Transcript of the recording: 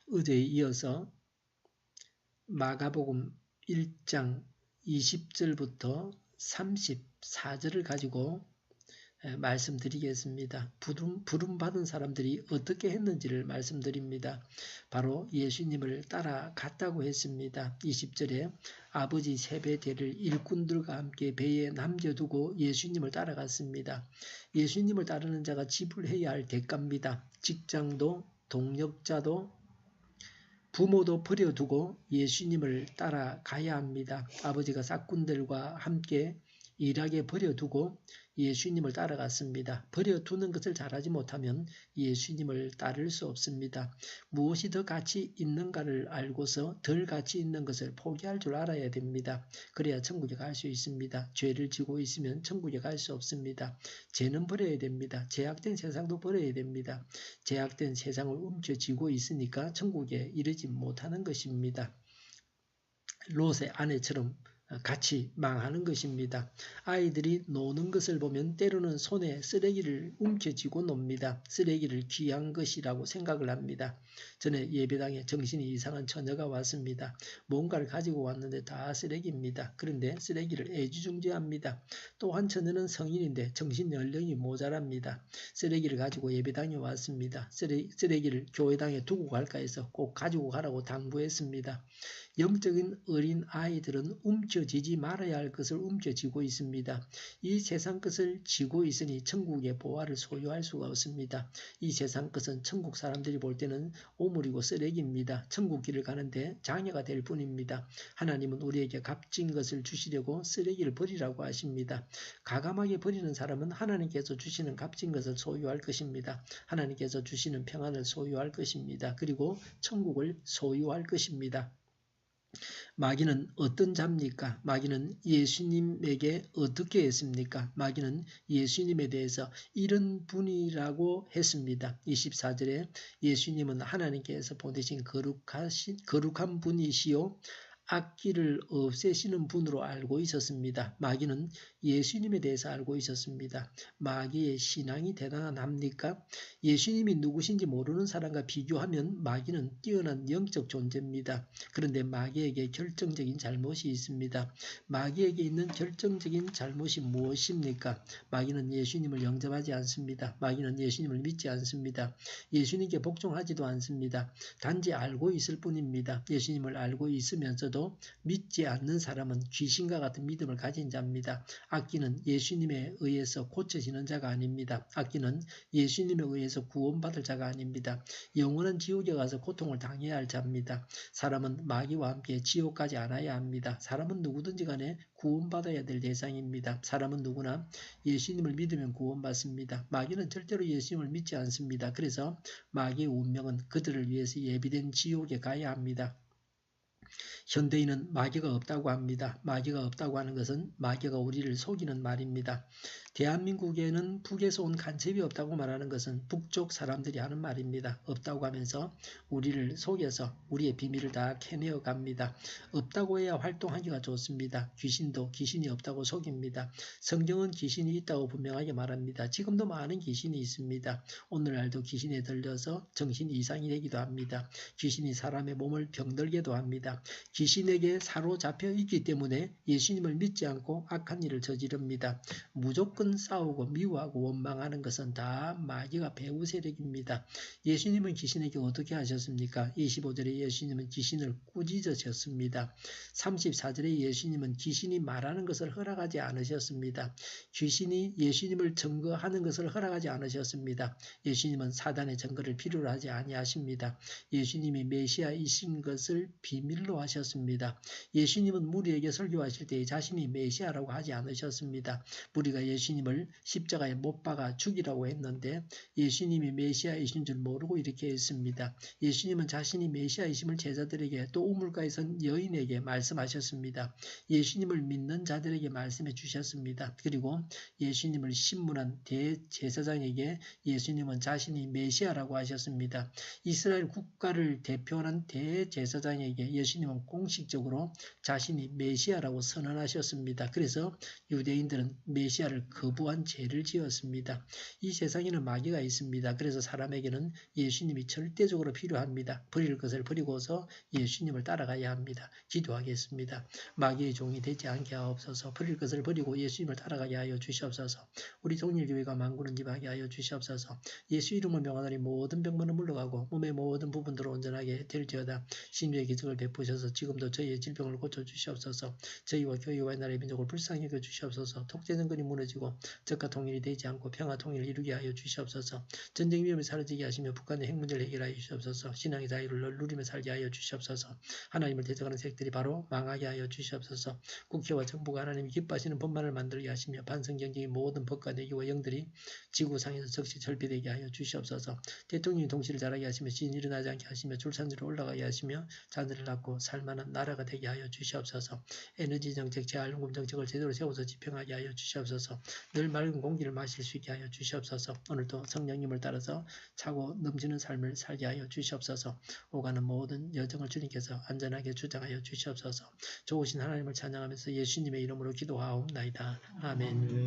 어제에 이어서 마가복음 1장 20절부터 34절을 가지고 말씀드리겠습니다. 부름받은 사람들이 어떻게 했는지를 말씀드립니다. 바로 예수님을 따라갔다고 했습니다. 20절에 아버지 세배대를 일꾼들과 함께 배에 남겨두고 예수님을 따라갔습니다. 예수님을 따르는 자가 지불해야 할 대가입니다. 직장도 동력자도 부모도 버려두고 예수님을 따라가야 합니다. 아버지가 싹군들과 함께 일하게 버려두고 예수님을 따라갔습니다. 버려두는 것을 잘하지 못하면 예수님을 따를 수 없습니다. 무엇이 더 가치 있는가를 알고서 덜 가치 있는 것을 포기할 줄 알아야 됩니다. 그래야 천국에 갈 수 있습니다. 죄를 지고 있으면 천국에 갈 수 없습니다. 죄는 버려야 됩니다. 죄악된 세상도 버려야 됩니다. 죄악된 세상을 움켜쥐고 있으니까 천국에 이르지 못하는 것입니다. 롯의 아내처럼 같이 망하는 것입니다. 아이들이 노는 것을 보면 때로는 손에 쓰레기를 움켜쥐고 놉니다. 쓰레기를 귀한 것이라고 생각을 합니다. 전에 예배당에 정신이 이상한 처녀가 왔습니다. 뭔가를 가지고 왔는데 다 쓰레기입니다. 그런데 쓰레기를 애지중지합니다. 또 한 처녀는 성인인데 정신 연령이 모자랍니다. 쓰레기를 가지고 예배당에 왔습니다. 쓰레기를 교회당에 두고 갈까 해서 꼭 가지고 가라고 당부했습니다. 영적인 어린 아이들은 움켜쥐지 말아야 할 것을 움켜쥐고 있습니다. 이 세상 것을 쥐고 있으니 천국의 보화를 소유할 수가 없습니다. 이 세상 것은 천국 사람들이 볼 때는 오물이고 쓰레기입니다. 천국 길을 가는데 장애가 될 뿐입니다. 하나님은 우리에게 값진 것을 주시려고 쓰레기를 버리라고 하십니다. 가감하게 버리는 사람은 하나님께서 주시는 값진 것을 소유할 것입니다. 하나님께서 주시는 평안을 소유할 것입니다. 그리고 천국을 소유할 것입니다. 마귀는 어떤 자입니까? 마귀는 예수님에게 어떻게 했습니까? 마귀는 예수님에 대해서 이런 분이라고 했습니다. 24절에 예수님은 하나님께서 보내신 거룩한 분이시요 악기를 없애시는 분으로 알고 있었습니다. 마귀는 예수님에 대해서 알고 있었습니다. 마귀의 신앙이 대단합니까? 예수님이 누구신지 모르는 사람과 비교하면 마귀는 뛰어난 영적 존재입니다. 그런데 마귀에게 결정적인 잘못이 있습니다. 마귀에게 있는 결정적인 잘못이 무엇입니까? 마귀는 예수님을 영접하지 않습니다. 마귀는 예수님을 믿지 않습니다. 예수님께 복종하지도 않습니다. 단지 알고 있을 뿐입니다. 예수님을 알고 있으면서도 믿지 않는 사람은 귀신과 같은 믿음을 가진 자입니다. 악기는 예수님에 의해서 고쳐지는 자가 아닙니다. 악기는 예수님에 의해서 구원받을 자가 아닙니다. 영원한 지옥에 가서 고통을 당해야 할 자입니다. 사람은 마귀와 함께 지옥 가지 않아야 합니다. 사람은 누구든지 간에 구원받아야 될 대상입니다. 사람은 누구나 예수님을 믿으면 구원받습니다. 마귀는 절대로 예수님을 믿지 않습니다. 그래서 마귀의 운명은 그들을 위해서 예비된 지옥에 가야 합니다. 현대인은 마귀가 없다고 합니다. 마귀가 없다고 하는 것은 마귀가 우리를 속이는 말입니다. 대한민국에는 북에서 온 간첩이 없다고 말하는 것은 북쪽 사람들이 하는 말입니다. 없다고 하면서 우리를 속여서 우리의 비밀을 다 캐내어 갑니다. 없다고 해야 활동하기가 좋습니다. 귀신도 귀신이 없다고 속입니다. 성경은 귀신이 있다고 분명하게 말합니다. 지금도 많은 귀신이 있습니다. 오늘날도 귀신에 들려서 정신 이상이 되기도 합니다. 귀신이 사람의 몸을 병들게도 합니다. 귀신에게 사로잡혀 있기 때문에 예수님을 믿지 않고 악한 일을 저지릅니다. 무조건 싸우고 미워하고 원망하는 것은 다 마귀가 배후 세력입니다. 예수님은 귀신에게 어떻게 하셨습니까? 25절에 예수님은 귀신을 꾸짖으셨습니다. 34절에 예수님은 귀신이 말하는 것을 허락하지 않으셨습니다. 귀신이 예수님을 증거하는 것을 허락하지 않으셨습니다. 예수님은 사단의 증거를 필요로 하지 아니하십니다. 예수님이 메시아이신 것을 비밀로 하셨습니다. 예수님은 무리에게 설교하실 때 자신이 메시아라고 하지 않으셨습니다. 무리가 예수님을 십자가에 못 박아 죽이라고 했는데 예수님이 메시아이신 줄 모르고 이렇게 했습니다. 예수님은 자신이 메시아이심을 제자들에게 또 우물가에 선 여인에게 말씀하셨습니다. 예수님을 믿는 자들에게 말씀해 주셨습니다. 그리고 예수님을 신문한 대제사장에게 예수님은 자신이 메시아라고 하셨습니다. 이스라엘 국가를 대표하는 대제사장에게 예수님은 공식적으로 자신이 메시아라고 선언하셨습니다. 그래서 유대인들은 메시아를 거부한 죄를 지었습니다. 이 세상에는 마귀가 있습니다. 그래서 사람에게는 예수님이 절대적으로 필요합니다. 버릴 것을 버리고서 예수님을 따라가야 합니다. 기도하겠습니다. 마귀의 종이 되지 않게 하옵소서. 버릴 것을 버리고 예수님을 따라가게 하여 주시옵소서. 우리 동일교회가 만군을 임하게 하여 주시옵소서. 예수 이름을 명하노니 모든 병만은 물러가고 몸의 모든 부분들을 온전하게 될지어다. 신유의 기적을 베푸셔서 지금도 저희의 질병을 고쳐주시옵소서. 저희와 교회와 나라의 민족을 불쌍히 여겨주시옵소서. 독재정권이 무너지고 적과 통일이 되지 않고 평화 통일을 이루게 하여 주시옵소서. 전쟁 위험이 사라지게 하시며 북한의 핵 문제를 해결하여 주시옵소서. 신앙의 자유를 누리며 살게 하여 주시옵소서. 하나님을 대적하는 세력들이 바로 망하게 하여 주시옵소서. 국회와 정부가 하나님이 기뻐하시는 법만을 만들게 하시며 반성 경쟁의 모든 법과 내기와 영들이 지구상에서 즉시 절비되게 하여 주시옵소서. 대통령이 동시를 잘하게 하시며 시인이 일어나지 않게 하시며 줄산지로 올라가게 하시며 자녀를 낳고 살만한 나라가 되게 하여 주시옵소서. 에너지 정책, 재활용금 정책을 제대로 세워서 집행하게 하여 주시옵소서. 늘 맑은 공기를 마실 수 있게 하여 주시옵소서. 오늘도 성령님을 따라서 차고 넘치는 삶을 살게 하여 주시옵소서. 오가는 모든 여정을 주님께서 안전하게 주장하여 주시옵소서. 좋으신 하나님을 찬양하면서 예수님의 이름으로 기도하옵나이다. 아멘.